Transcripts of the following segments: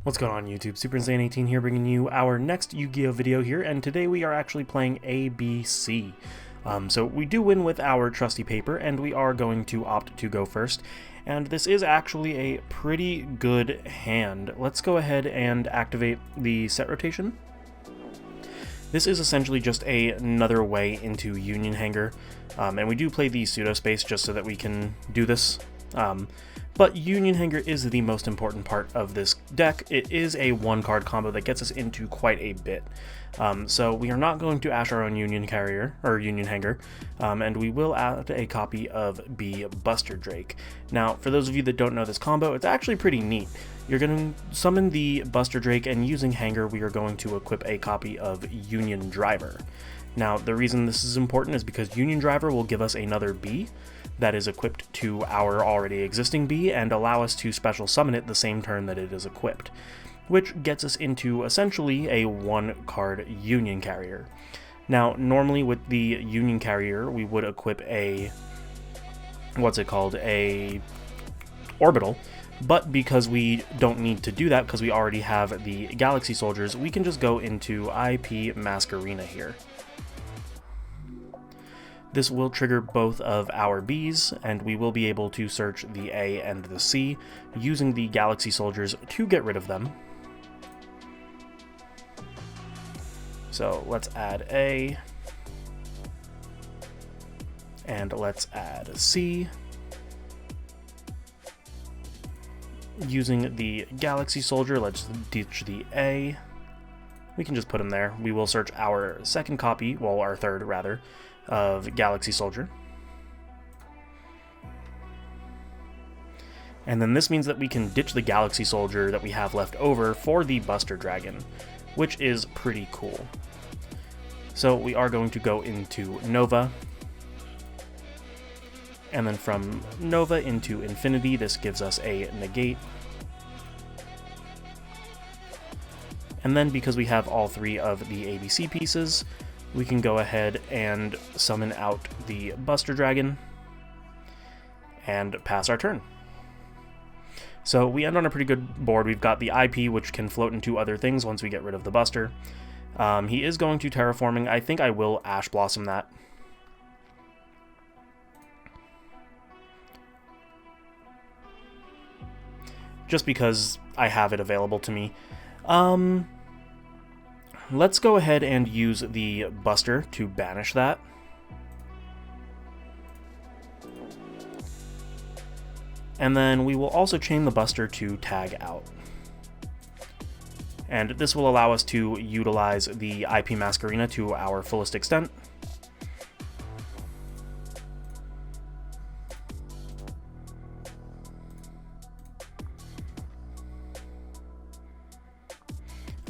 What's going on YouTube? Super Insane 18 here, bringing you our next Yu-Gi-Oh video here, and today we are actually playing ABC. So we do win with our trusty paper, and we are going to opt to go first. And this is actually a pretty good hand. Let's go ahead and activate the set rotation. This is essentially just another way into Union Hanger, and we do play the pseudo space just so that we can do this. But Union Hanger is the most important part of this deck. It is a one-card combo that gets us into quite a bit. So we are not going to ash our own Union Carrier, or Union Hanger, and we will add a copy of B Buster Drake. Now, for those of you that don't know this combo, it's actually pretty neat. You're going to summon the Buster Drake, and using Hanger, we are going to equip a copy of Union Driver. Now, the reason this is important is because Union Driver will give us another B that is equipped to our already existing B and allow us to special summon it the same turn that it is equipped, which gets us into essentially a one-card Union Carrier. Now, normally with the Union Carrier, we would equip a, a Orbital, but because we don't need to do that because we already have the Galaxy Soldiers, we can just go into IP Masquerena here. This will trigger both of our Bs, and we will be able to search the A and the C using the Galaxy Soldiers to get rid of them. So let's add A, and let's add C. Using the Galaxy Soldier, let's ditch the A. We can just put him there. We will search our second copy, well, our third rather, of Galaxy Soldier. And then this means that we can ditch the Galaxy Soldier that we have left over for the Buster Dragon, which is pretty cool. So we are going to go into Nova, and then from Nova into Infinity, this gives us a negate. And then because we have all three of the ABC pieces, we can go ahead and summon out the Buster Dragon and pass our turn. So we end on a pretty good board. We've got the IP, which can float into other things once we get rid of the Buster. He is going to Terraforming. I think I will Ash Blossom that. Just because I have it available to me. Let's go ahead and use the Buster to banish that. And then we will also chain the Buster to tag out. And this will allow us to utilize the IP Masquerena to our fullest extent.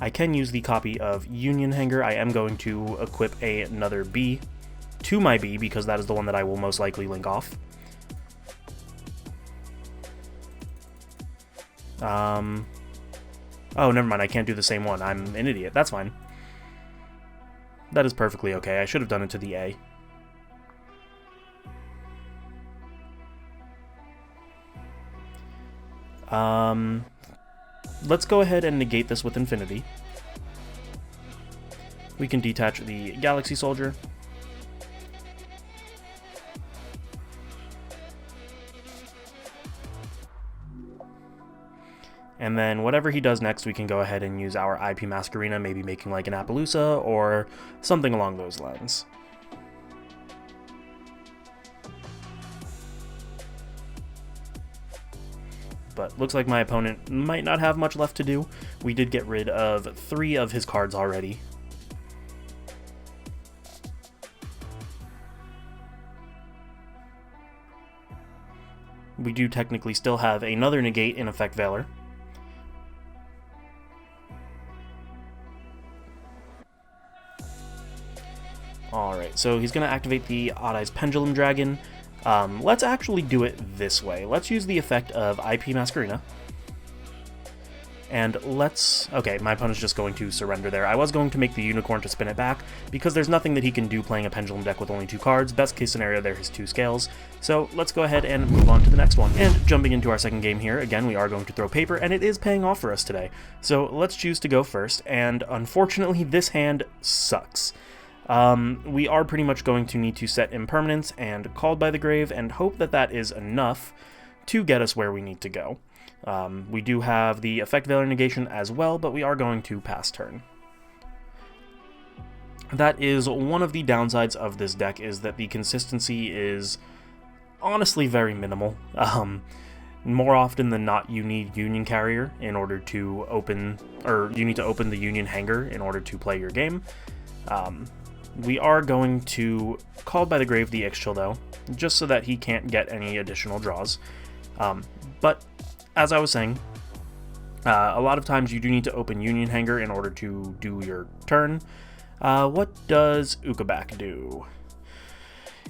I can use the copy of Union Hanger. I am going to equip another B to my B because that is the one that I will most likely link off. Oh, never mind. I can't do the same one. I'm an idiot. That's fine. That is perfectly okay. I should have done it to the A. Let's go ahead and negate this with Infinity. We can detach the Galaxy Soldier. And then whatever he does next, we can go ahead and use our IP Masquerena, maybe making like an Appaloosa or something along those lines. But looks like my opponent might not have much left to do. We did get rid of 3 of his cards already. We do technically still have another negate in Effect Veiler. Alright, so he's going to activate the Odd Eyes Pendulum Dragon. Let's actually do it this way. Let's use the effect of IP Masquerena. And okay, my opponent's just going to surrender there. I was going to make the unicorn to spin it back, because there's nothing that he can do playing a pendulum deck with only 2 cards. Best case scenario there is 2 scales. So let's go ahead and move on to the next one. And jumping into our second game here, again, we are going to throw paper, and it is paying off for us today. So let's choose to go first, and unfortunately this hand sucks. We are pretty much going to need to set impermanence and Called by the Grave, and hope that that is enough to get us where we need to go. We do have the Effect Valor Negation as well, but we are going to pass turn. That is one of the downsides of this deck, is that the consistency is honestly very minimal. More often than not, you need Union Carrier in order to open, or you need to open the Union Hanger in order to play your game. We are going to Called by the Grave the Ixchel though, just so that he can't get any additional draws. But as I was saying, a lot of times you do need to open Union Hanger in order to do your turn. What does Ukabak do?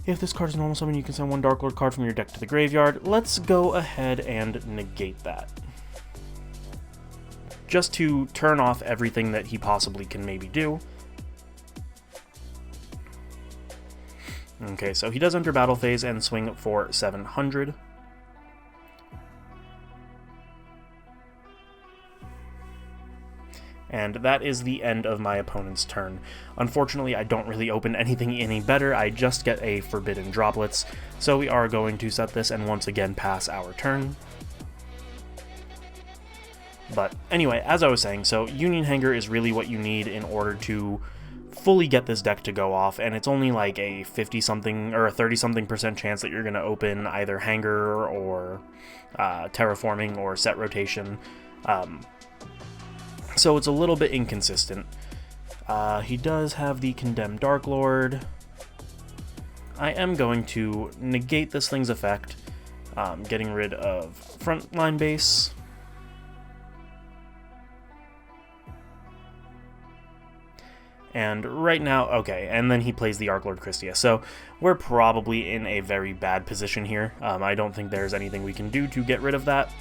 If this card is normal summon, you can send 1 Dark Lord card from your deck to the graveyard. Let's go ahead and negate that, just to turn off everything that he possibly can maybe do. Okay, so he does enter battle phase and swing for 700. And that is the end of my opponent's turn. Unfortunately, I don't really open anything any better. I just get a Forbidden Droplets, so we are going to set this and once again pass our turn. But anyway, as I was saying, so Union Hanger is really what you need in order to fully get this deck to go off, and it's only like a 50-something or a 30-something% chance that you're going to open either Hanger or Terraforming or Set Rotation. So it's a little bit inconsistent. He does have the Condemned Dark Lord. I am going to negate this thing's effect, getting rid of Frontline Base. And right now, okay, and then he plays the Archlord Christia. So we're probably in a very bad position here. I don't think there's anything we can do to get rid of that.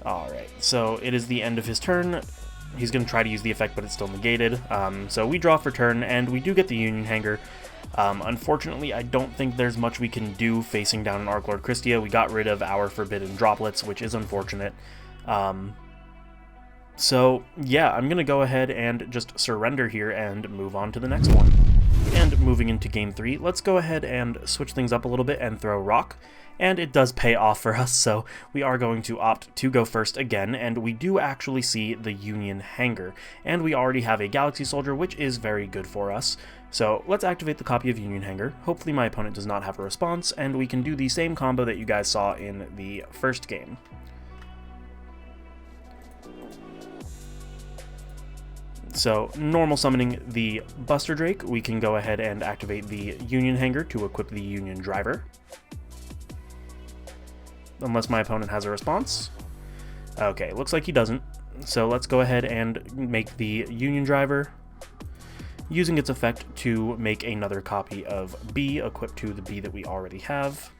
Alright, so it is the end of his turn. He's going to try to use the effect, but it's still negated. So we draw for turn, and we do get the Union Hanger. Unfortunately, I don't think there's much we can do facing down an Archlord Christia. We got rid of our Forbidden Droplets, which is unfortunate. So yeah, I'm going to go ahead and just surrender here and move on to the next one. And moving into game 3, let's go ahead and switch things up a little bit and throw Rock. And it does pay off for us, so we are going to opt to go first again, and we do actually see the Union Hanger. And we already have a Galaxy Soldier, which is very good for us. So let's activate the copy of Union Hanger. Hopefully my opponent does not have a response, and we can do the same combo that you guys saw in the first game. So, normal summoning the Buster Drake, we can go ahead and activate the Union Hanger to equip the Union Driver. Unless my opponent has a response. Okay, looks like he doesn't. So let's go ahead and make the Union Driver, using its effect to make another copy of B equipped to the B that we already have.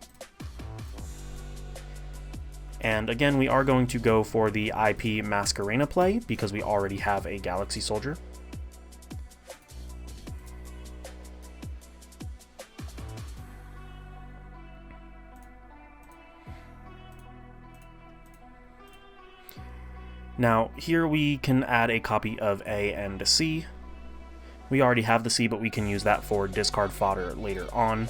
And again, we are going to go for the IP Masquerena play, because we already have a Galaxy Soldier. Now, here we can add a copy of A and C. We already have the C, but we can use that for discard fodder later on.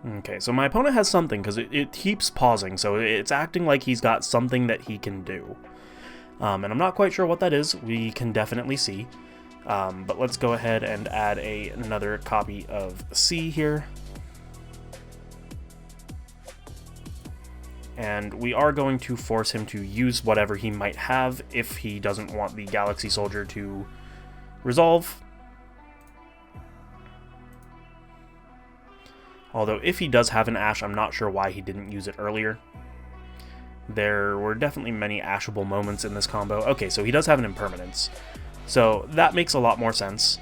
Okay, so my opponent has something, because it keeps pausing, so it's acting like he's got something that he can do. And I'm not quite sure what that is. We can definitely see. But let's go ahead and add another copy of C here. And we are going to force him to use whatever he might have if he doesn't want the Galaxy Soldier to resolve. Although if he does have an Ash, I'm not sure why he didn't use it earlier. There were definitely many ashable moments in this combo. Okay, so he does have an impermanence, so that makes a lot more sense.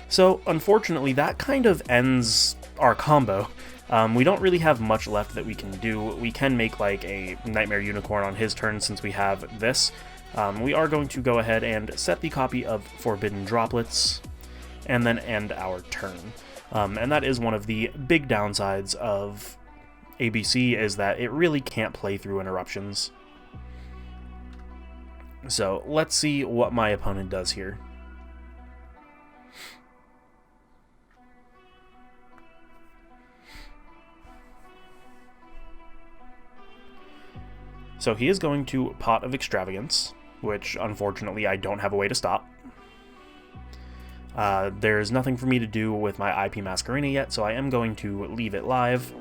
So unfortunately, that kind of ends our combo. We don't really have much left that we can do. We can make like a Nightmare Unicorn on his turn since we have this. We are going to go ahead and set the copy of Forbidden Droplets and then end our turn. And that is one of the big downsides of ABC, is that it really can't play through interruptions. So let's see what my opponent does here. So he is going to Pot of Extravagance, which unfortunately I don't have a way to stop. There's nothing for me to do with my IP Masquerena yet, so I am going to leave it live.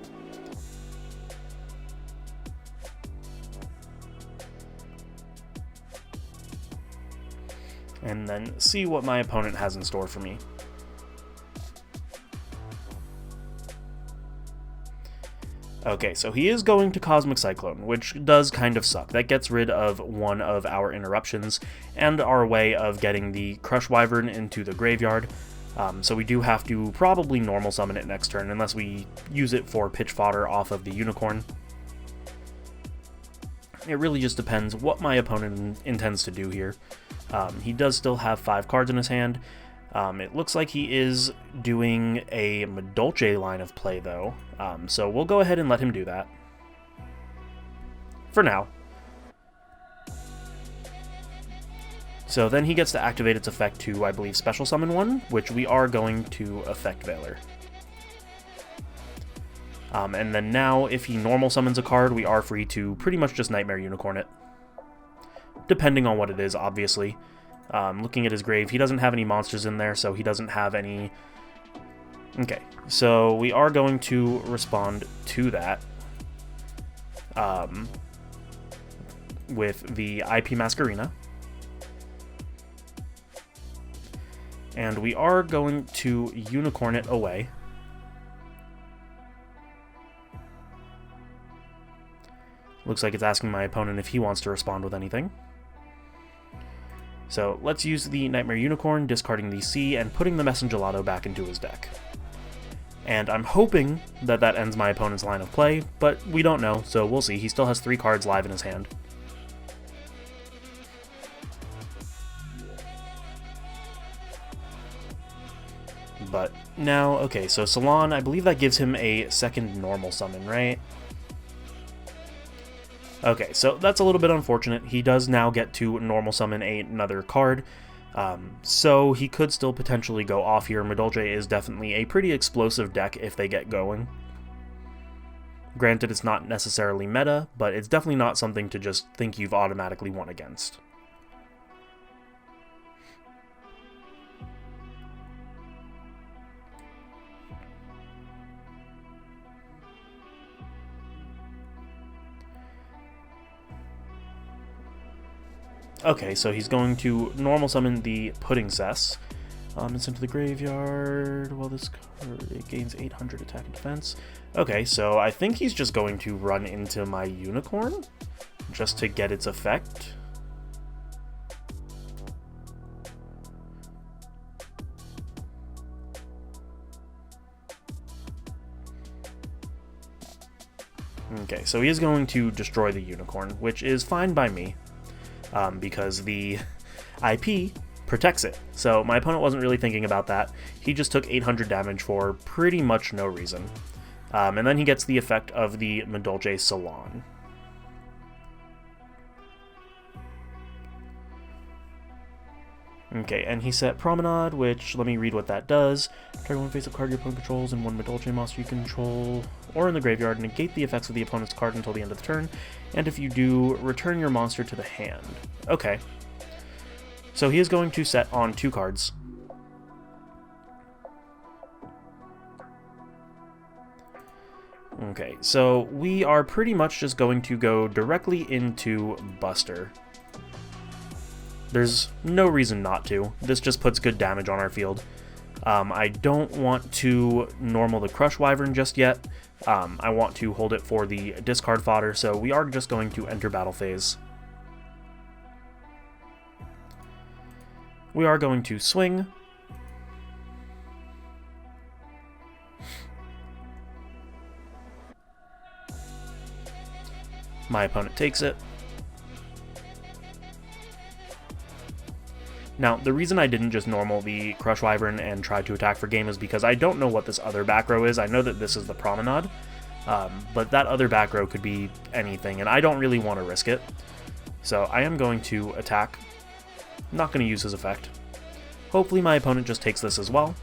And then see what my opponent has in store for me. Okay, so he is going to Cosmic Cyclone, which does kind of suck. That gets rid of one of our interruptions and our way of getting the Crush Wyvern into the graveyard. So we do have to probably normal summon it next turn, unless we use it for pitch fodder off of the Unicorn. It really just depends what my opponent intends to do here. He does still have 5 cards in his hand. It looks like he is doing a Madolche line of play, though, so we'll go ahead and let him do that. For now. So then he gets to activate its effect to, I believe, Special Summon 1, which we are going to Effect Veiler. And then now, if he normal summons a card, we are free to pretty much just Nightmare Unicorn it. Depending on what it is, obviously. Looking at his grave, he doesn't have any monsters in there, so he doesn't have any... Okay, so we are going to respond to that with the IP Masquerena. And we are going to Unicorn it away. Looks like it's asking my opponent if he wants to respond with anything. So let's use the Nightmare Unicorn, discarding the C, and putting the Messengelato back into his deck. And I'm hoping that that ends my opponent's line of play, but we don't know, so we'll see. He still has 3 cards live in his hand. But now, okay, so Salon, I believe that gives him a second normal summon, right? Okay, so that's a little bit unfortunate. He does now get to normal summon another card, so he could still potentially go off here. Madolche is definitely a pretty explosive deck if they get going. Granted, it's not necessarily meta, but it's definitely not something to just think you've automatically won against. Okay, so he's going to normal summon the Pudding Cess. It's into the graveyard. Well, this card, it gains 800 attack and defense. Okay, so I think he's just going to run into my Unicorn just to get its effect. Okay, so he is going to destroy the Unicorn, which is fine by me. Because the IP protects it. So my opponent wasn't really thinking about that. He just took 800 damage for pretty much no reason. And then he gets the effect of the Madolche Salon. Okay, and he set Promenade, which, let me read what that does. Target one face-up card your opponent controls and one Madolche monster you control, or in the graveyard, negate the effects of the opponent's card until the end of the turn, and if you do, return your monster to the hand. Okay. So he is going to set on 2 cards. Okay, so we are pretty much just going to go directly into Buster. There's no reason not to. This just puts good damage on our field. I don't want to normal the Crush Wyvern just yet. I want to hold it for the discard fodder, so we are just going to enter battle phase. We are going to swing. My opponent takes it. Now, the reason I didn't just normal the Crush Wyvern and try to attack for game is because I don't know what this other back row is. I know that this is the Promenade, but that other back row could be anything, and I don't really want to risk it. So I am going to attack. I'm not going to use his effect. Hopefully my opponent just takes this as well.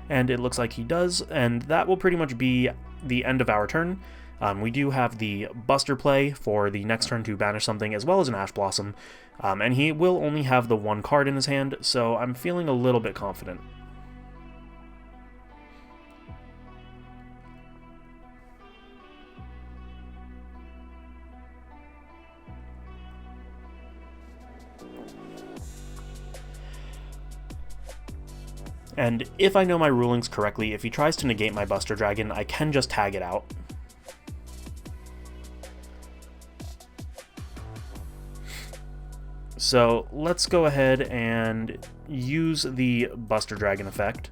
And it looks like he does, and that will pretty much be the end of our turn. We do have the Buster play for the next turn to banish something, as well as an Ash Blossom, and he will only have the one card in his hand, so I'm feeling a little bit confident. And if I know my rulings correctly, if he tries to negate my Buster Dragon, I can just tag it out. So let's go ahead and use the Buster Dragon effect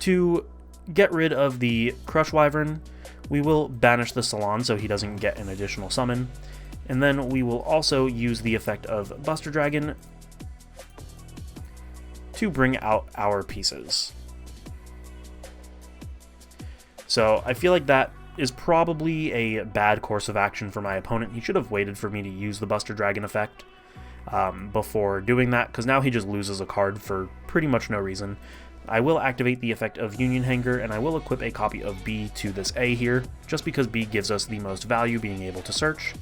to get rid of the Crush Wyvern. We will banish the Salon so he doesn't get an additional summon. And then we will also use the effect of Buster Dragon to bring out our pieces. So I feel like that is probably a bad course of action for my opponent. He should have waited for me to use the Buster Dragon effect before doing that, because now he just loses a card for pretty much no reason. I will activate the effect of Union Hanger, and I will equip a copy of B to this A here, just because B gives us the most value, being able to search.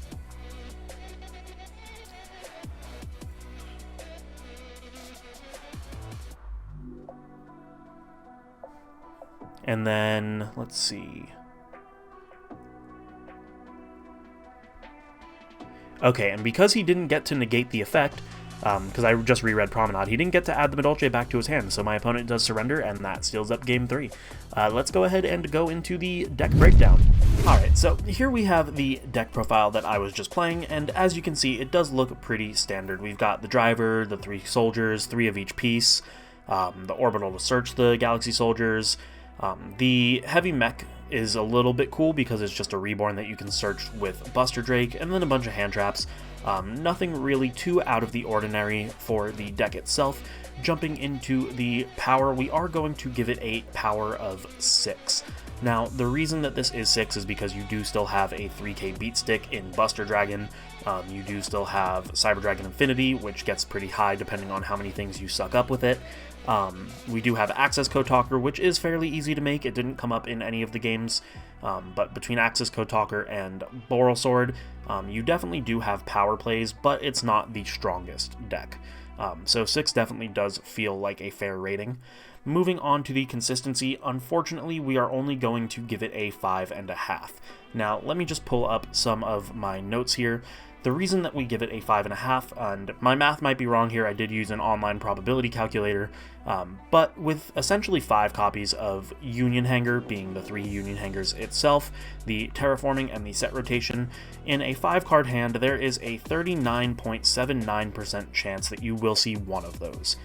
And then, let's see. Okay, and because he didn't get to negate the effect, because I just reread Promenade, he didn't get to add the Medolce back to his hand, so my opponent does surrender, and that steals up game 3. Let's go ahead and go into the deck breakdown. Alright, so here we have the deck profile that I was just playing, and as you can see, it does look pretty standard. We've got the driver, the 3 soldiers, 3 of each piece, the orbital to search the galaxy soldiers. The heavy mech is a little bit cool because it's just a reborn that you can search with Buster Drake, and then a bunch of hand traps. Nothing really too out of the ordinary for the deck itself. Jumping into the power, we are going to give it a power of 6. Now, the reason that this is 6 is because you do still have a 3k beat stick in Buster Dragon. You do still have Cyber Dragon Infinity, which gets pretty high depending on how many things you suck up with it. We do have Access Code Talker, which is fairly easy to make. It didn't come up in any of the games, but between Access Code Talker and Boral Sword, you definitely do have power plays, but it's not the strongest deck. So 6 definitely does feel like a fair rating. Moving on to the consistency, unfortunately we are only going to give it a 5.5. Now let me just pull up some of my notes here. The reason that we give it a 5.5, and my math might be wrong here, I did use an online probability calculator, but with essentially 5 copies of Union Hanger, being the 3 Union Hangers itself, the Terraforming, and the Set Rotation, in a 5-card hand, there is a 39.79% chance that you will see one of those,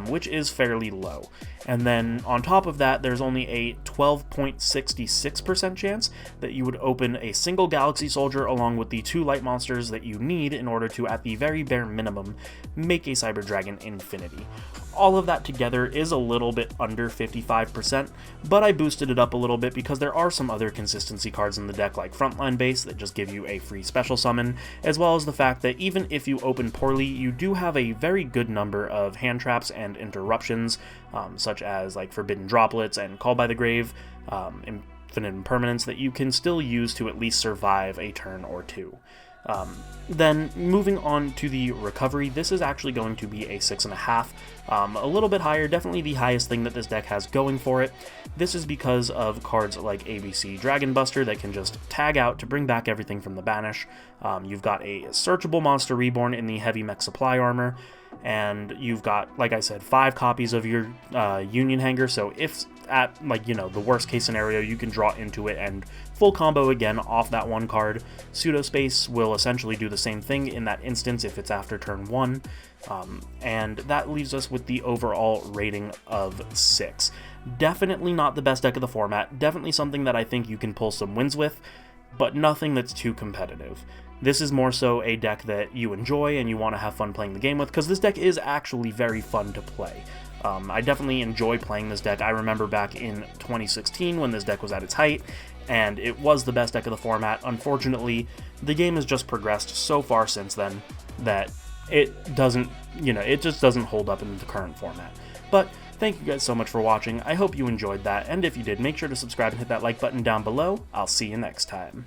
which is fairly low. And then on top of that, there's only a 12.66% chance that you would open a single Galaxy Soldier along with the 2 light monsters that you need in order to, at the very bare minimum, make a Cyber Dragon Infinity. All of that together is a little bit under 55%, but I boosted it up a little bit because there are some other consistency cards in the deck like Frontline Base that just give you a free special summon, as well as the fact that even if you open poorly, you do have a very good number of hand traps and interruptions, such as like Forbidden Droplets and Call by the Grave, Infinite Impermanence, that you can still use to at least survive a turn or two. Then moving on to the recovery, this is actually going to be a 6.5, a little bit higher, definitely the highest thing that this deck has going for it. This is because of cards like ABC Dragon Buster that can just tag out to bring back everything from the banish. You've got a searchable Monster Reborn in the Heavy Mech Supply Armor, and you've got, like I said, 5 copies of your Union Hanger, so if at, like, you know, the worst case scenario, you can draw into it and full combo again off that one card. Pseudospace will essentially do the same thing in that instance if it's after turn 1, and that leaves us with the overall rating of 6. Definitely not the best deck of the format, definitely something that I think you can pull some wins with, but nothing that's too competitive. This is more so a deck that you enjoy and you want to have fun playing the game with, because this deck is actually very fun to play. I definitely enjoy playing this deck. I remember back in 2016 when this deck was at its height, and it was the best deck of the format. Unfortunately, the game has just progressed so far since then that it doesn't, you know, it just doesn't hold up in the current format. But thank you guys so much for watching. I hope you enjoyed that, and if you did, make sure to subscribe and hit that like button down below. I'll see you next time.